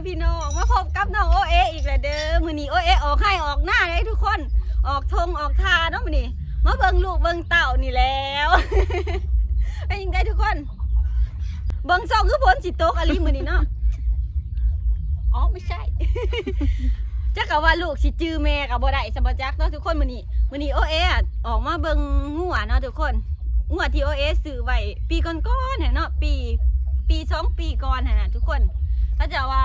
พี่น้องมาพบกับน้องโอเออีกแล้วเด้อมื้อนี้โอเอออกให้ออกหน้าเลยทุกคนออกทงออกทาเนาะมื้อนี้มาเบิ่งลูกเบิ่งเต่านี่แล้วเป็นยังไงทุกคนเบิ่งซ่องคือฝนสิตกอะลิมื้อนี้เนาะอ๋อไม่ใช่จักกะว่าลูกสิจื้อแม่ก็บ่ได้สบจักเนาะทุกคนมื้อนี้โอเอออกมาเบิ่งงัวเนาะทุกคนงัวที่โอเอซื้อไว้ปีก่อนๆเนาะปี2 ปีก่อนนะทุกคนถ้าจะว่า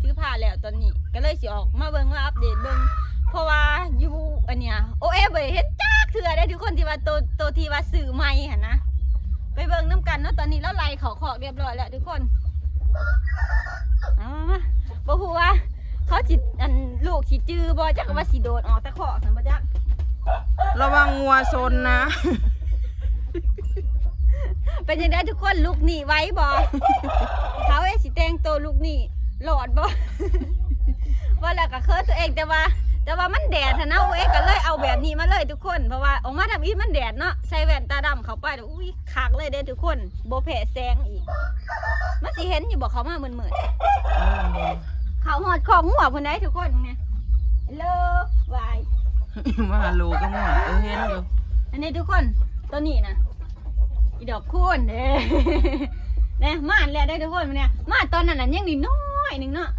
ถือผ้าแล้วตอนนี้ก็เลยสิออกมาเบิ่งมาอัปเดตเบิ่งเพราะว่าอยู่อันเนี้ยโอเอบ่เห็นจักเถื่อได้ทุกคนที่ว่าตัวที่ว่าซื้อใหม่หั่นนะไปเบิ่งน้ำกันเนาะตอนนี้แล้วไล่เขาขอกเรียบร้อยแล้วทุกคนมาบ่ฮู้ว่าเขาสิอันลูกสิจื้อบ่จักว่าสิโดดออกแต่ขอกซั่นบ่จัก ระวังงัวซนนะ เป็นยังไงทุกคนลูกหนีไว้บ่ เขาสิแต่งตัวลูกหนีหลอดบ่ ว่าแล้วก็เคิร์ตัวเองแต่ว่ามันแดดนะโอเอก็เลยเอาแบบนี้มาเลยทุกคนเพราะว่าออกมาทำอีมันแดดเนาะใส่แว่นตาดำเข้าไปอุ้ยคักเลยเด้ทุกคนโบแผ่แสงอีกมันสิเห็นอยู่บอกเขามาเหมือนเขาหอดของหัวคนไหนทุกคนเนี่ยเลิกวาย มาหาโลก็งัวเห็นอยู่ อันนี้ทุกคนตัวนี้นะอีดอกคูณเด้ เนี่ยมาอันแล้วได้ทุกคนเนี่ยมาตอนนั้นน่ะยังนิดน้อยหนึ่งเนาะ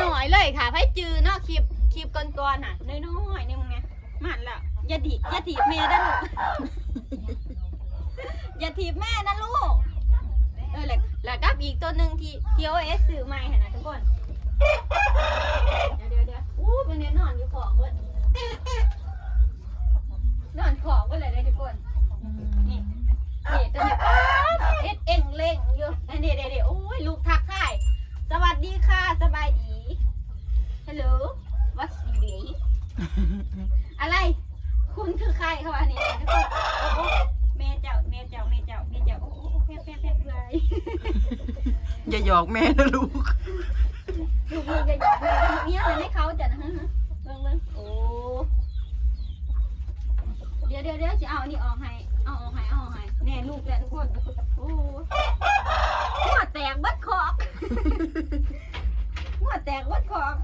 น้อยเลยค่ะไพ่จือเนาะคลิปก่อนๆน่ะน้อยนี่มึงเนี่ยมาอันแล้วอย่าถีบแม่นะลูก อย่าถีบแม่นะลูกแล้วกับอีกตัวหนึ่งที่โอเอสซื้อใหม่เห็นนะทุกคนเดี๋ยวอู้เป็นเนี่ยนอนอยู่ขอบเลยนอนขอบก็เลยได้ทุกคนนี่ตัวนี้เอ็งเล่งอยู่อันนี้เดี๋ยวโอ้ยลูกทักทายสวัสดีค่ะสบายดีฮัลโหลวัดดีอะไรคุณคือใครเขาอันนี้ทุกคนแม่เจ้าโอ้แพะเลย อย่าหยอกแม่นะลูก ลูกจะอยากแม่เนี้ยเลยให้เขาจะนะฮะเบิ่งโอ้เดี๋ยวจะเอานี่ออกให้เอาออกให้แน่ลูกแหละทุกคนโอ้หัวแตกบัดคอกหัวแตกบัดคอก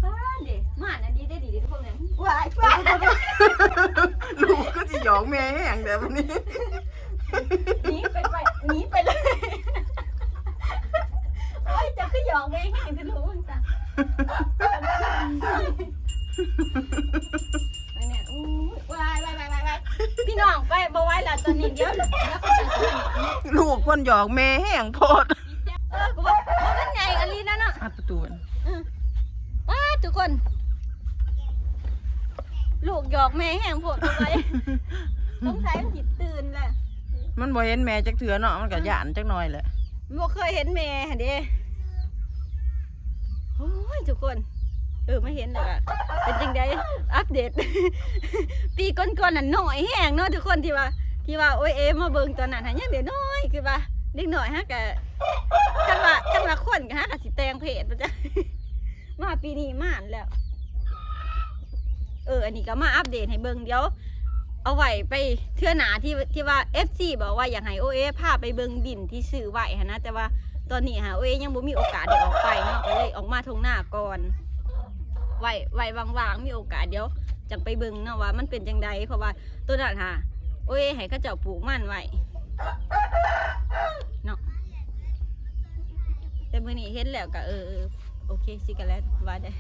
บ้านเด็มาอันดีได้ดีทุกคนเนี่ยว้าย ลูกก็จะหยอกแม่แห้งแบบนี้ หนีไปเลยโอ้ยจะขึ้นหยอกแม่แห้งจะรู้จ้ะเนี่ยอู้วายพี่น้องไปบ่ไว้ละตอนนี้เดี๋ยวเขาจะ ลูกคนหยอกแม่แห้งโพด กูว่ามันใหญ่อันนี้นะเนาะ อัดประตู ว้าทุกคนลูกหยอกแม่แห้งโพดไปต้องใช้มันจิตตื่นแหละ มันบ่เห็นแม่จักเถื่อเนาะมันก็หยานจักหน่อยแหละ บ่เคยเห็นแม่เด้โอ้ยทุกคนไม่เห็นเลยอะเป็นจริงได้อัปเดต ปีก่อนๆน่ะน้อยแห้งเนาะทุกคนที่ว่าโอ้ยมาเบิ่งตอนนั้นยังเดี๋ยวน้อยคือว่าเด็กน้อยฮะกะคันว่าคนกะฮะกะสิแต่งเพศปะจ๊ะ มาปีนี้มาอันแล้วอันนี้ก็มาอัปเดตให้เบิ่งเดี๋ยวเอาไว้ไปเทื่อหนาที่ว่า FC บอกว่าอยากให้โอเอพาไปเบิ่งดินที่ซื้อไว้ฮะนะแต่ว่าตอนนี้ฮะโอเอยังบ่มีโอกาสได้ออกไปเนาะก็เลยออกมาทงหน้าก่อนไว้ว่างๆมีโอกาสเดี๋ยวจังไปเบิ่งเนาะว่ามันเป็นจังใดเพราะว่าตัวนั้นฮะโอเอให้เขาเจ้าปลูกมันไว้เนาะแต่มื้อนี้เห็นแล้วก็โอเคสิกันแล้วว่าได้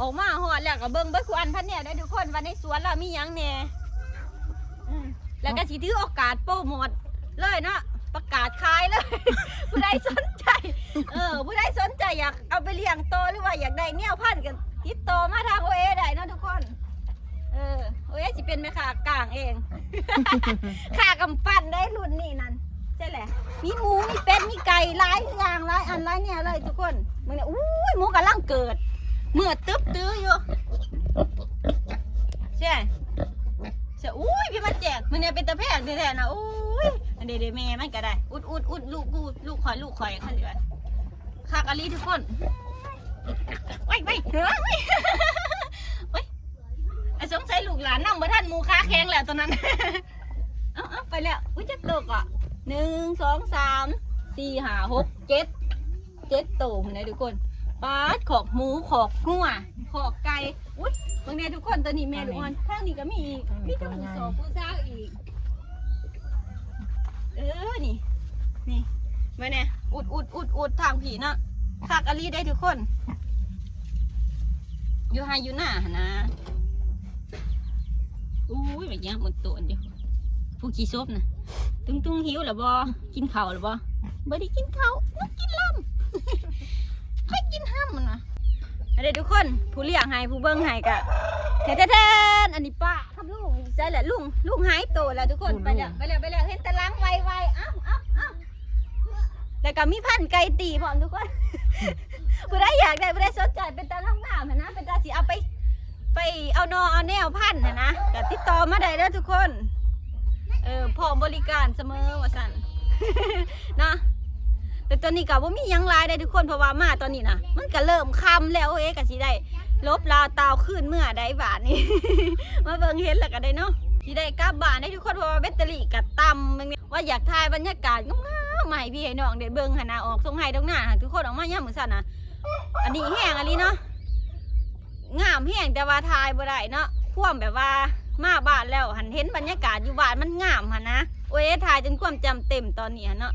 ออกมาหอดแล้วก็เบิ่งเบิ่งคุอันพันเนี่ยได้ทุกคนว่าในสวนเรามีหยังแหน่แล้วก็สิถือโอกาสโปรโมทเลยเนาะประกาศขายเลย ผู้ใดสนใจผู้ใดสนใจอยากเอาไปเลี้ยงโตหรือว่าอยากได้แนวพันธุ์กันติดต่อมาทางโอเอได้เนาะทุกคนโอเอสิเป็นแม่ค้ากลางเอง ค่ากำปั้นได้รุ่นนี้นั่นใช่แหละมีหมูมีเป็ดมีไก่หลายอย่างหลายอันหลายเนี่ยเลยทุกคนมึงเนี่ยอุ้ยหมูกำลังเกิดเมื่อตึ๊บตื้ออยู่ใช่อุ้ยพี่มาแจกมันเนี่ยเป็นตะแพงแท้ๆนะอุ้ยอันเดแม่มันก็ได้อุดลูกคอยขั้นเดียวคากะลีทุกคนไปสงสัยลูกหลานนั่งบ่ท่านมูค้าแข็งแล้วตอนนั้น เอาไปแล้วอุ้ยจะตกอ่ะ1 2 3 4 5 6 7โตพุ่นนะทุกคนปาดขอกหมูขอกงัวขอกไก่อุ๊ยบางแน่ทุกคนตัวนี้แม่ลูกอ่อนข้างนี้ก็มีอีกมีตัวผู้สองผู้สาวอีกนี่มาเนี่ยอุดทางผีเนาะคากะลีได้ทุกคนอยู่ไฮอยู่หน้านะอุ้ยแบบนี้หมดตัวเดียวผู้ขี้ซบนะตุ้งหิวหรือบ่กินข้าวหรือบ่ได้กินข้าวมันกินลำให้กินห้ามมันนะอะไรทุกคนผู้เลี้ยงให้ผู้เบิ้งให้กะแท้ๆอันนี้ป้าทำลุงใช่แหละลุงหายโตแล้วทุกคนไปแล้วเห็นตะลังไวๆอ้าวแล้วก็มีพันไก่ตีพร้อมทุกคนผู้ใดอยากได้ผู้ใดสนใจเป็นตาล่างหน้านะเป็นตาสีเอาไปเอานอเอาแนวพันนะก็ติดต่อมาได้แล้วทุกคนพร้อมบริการเสมอว่าสั่นนะแต่ตอนนี้ก็บ่มียังลายได้ทุกคนเพราะว่ามาตอนนี้นะมันก็เริ่มค่ำแล้วก็สิได้ลบลาวตาวขึ้นเมื่อใดบาทนี้ มาเบิ่งเห็นแล้วก็ได้เนาะสิได้กลับบ้านได้ทุกคนเพราะว่าแบตเตอรี่ก็ต่ำว่าอยากถ่ายบรรยากาศงามๆใหม่พี่ให้น้องเด็ดเบิ่งหนาออกทรงไห้ตรงหน้าทุกคนออกมาย่ำมือสั่นนะอันนี้แห้งอันนี้เนาะงามแห้งแต่ว่าถ่ายบ่ได้เนาะพ่วงแบบว่ามาบ้านแล้วหันเห็นบรรยากาศอยู่บ้านมันงามนะถ่ายจนความจำเต็มตอนนี้เนาะ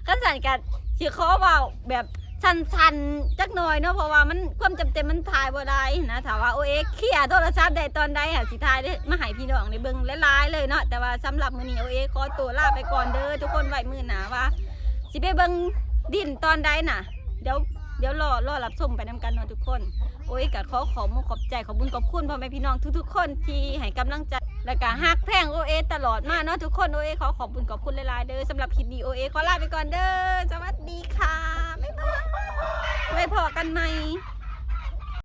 ก็สั่นกันสิขอว่าแบบชันจักหน่อยเนาะเพราะว่ามันความจำเป็นมันถ่ายบ่ได้นะถามว่าเคลียร์โทรศัพท์ได้ตอนใดสิถ่ายได้มาให้พี่น้องได้เบิ่งหลายๆเลยเนาะแต่ว่าสำหรับมื้อนี้ขอตัวลาไปก่อนเด้อทุกคนไว้มื้อหน้าว่าสิไปเบิ่งดินตอนใดน่ะเดี๋ยวรอรับชมไปนำกันเนาะทุกคนก็ขอบใจขอบคุณขอบคุณพ่อแม่พี่น้องทุกๆคนที่ให้กำลังใจและก็ฮักแพงตลอดมาเนาะทุกคนขอบคุณหลายๆเด้อสำหรับคลิปนี้ขอลาไปก่อนเด้อสวัสดีค่ะบ๊ายบายไว้พอกันใหม่